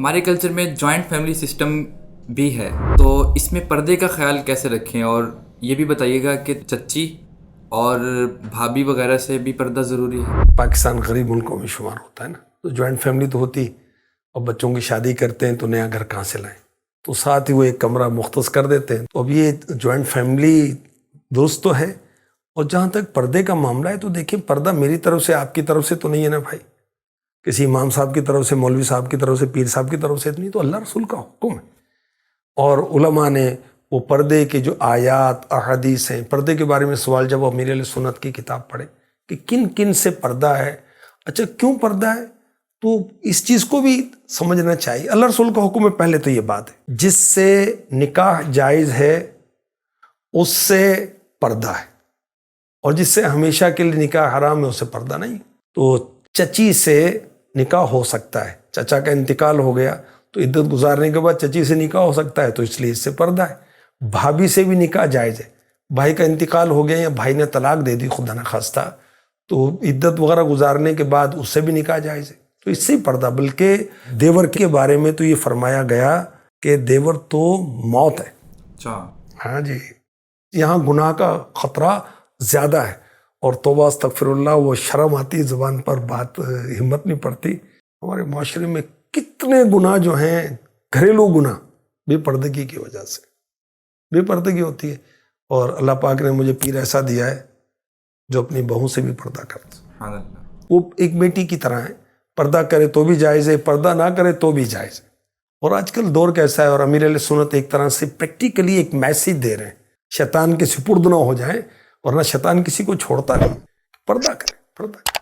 ہمارے کلچر میں joint family system بھی ہے، تو اس میں پردے کا خیال کیسے رکھیں؟ اور یہ بھی بتائیے گا کہ چچی اور بھابھی وغیرہ سے بھی پردہ ضروری ہے؟ پاکستان غریب ملکوں میں شمار ہوتا ہے نا، تو جوائنٹ فیملی تو ہوتی، اور بچوں کی شادی کرتے ہیں تو نیا گھر کہاں سے لائیں، تو ساتھ ہی وہ ایک کمرہ مختص کر دیتے ہیں. تو اب یہ جوائنٹ فیملی درست تو ہے. اور جہاں تک پردے کا معاملہ ہے تو دیکھیں، پردہ میری طرف سے آپ کی طرف سے تو نہیں ہے نا بھائی، کسی امام صاحب کی طرف سے، مولوی صاحب کی طرف سے، پیر صاحب کی طرف سے نہیں، تو اللہ رسول کا حکم ہے. اور علماء نے وہ پردے کے جو آیات احادیث ہیں، پردے کے بارے میں سوال جواب میرے علیہ سنت کی کتاب پڑھے کہ کن کن سے پردہ ہے، اچھا کیوں پردہ ہے، تو اس چیز کو بھی سمجھنا چاہیے. اللہ رسول کا حکم ہے، پہلے تو یہ بات ہے، جس سے نکاح جائز ہے اس سے پردہ ہے، اور جس سے ہمیشہ کے لیے نکاح حرام ہے اس سے پردہ نہیں. تو چچی سے نکاح ہو سکتا ہے، چچا کا انتقال ہو گیا تو عدت گزارنے کے بعد چچی سے نکاح ہو سکتا ہے، تو اس لیے اس سے پردہ ہے. بھابھی سے بھی نکاح جائز ہے، بھائی کا انتقال ہو گیا یا بھائی نے طلاق دے دی خدا نخواستہ، تو عدت وغیرہ گزارنے کے بعد اس سے بھی نکاح جائز ہے، تو اس سے ہی پردہ. بلکہ دیور کے بارے میں تو یہ فرمایا گیا کہ دیور تو موت ہے. اچھا، ہاں جی، یہاں گناہ کا خطرہ زیادہ ہے، اور توبہ استغفر اللہ، وہ شرم آتی زبان پر، بات ہمت نہیں پڑتی. ہمارے معاشرے میں کتنے گناہ جو ہیں، گھریلو گناہ، بے پردگی کی وجہ سے بے پردگی ہوتی ہے. اور اللہ پاک نے مجھے پیر ایسا دیا ہے جو اپنی بہو سے بھی پردہ کرتا ہے، وہ ایک بیٹی کی طرح ہے، پردہ کرے تو بھی جائز ہے، پردہ نہ کرے تو بھی جائز ہے. اور آج کل دور کیسا ہے، اور امیر علیہ سنت ایک طرح سے پریکٹیکلی ایک میسیج دے رہے ہیں، شیطان کے سپرد نہ ہو جائیں، ورنہ شیطان کسی کو چھوڑتا نہیں. پردہ کریں، پردہ کریں.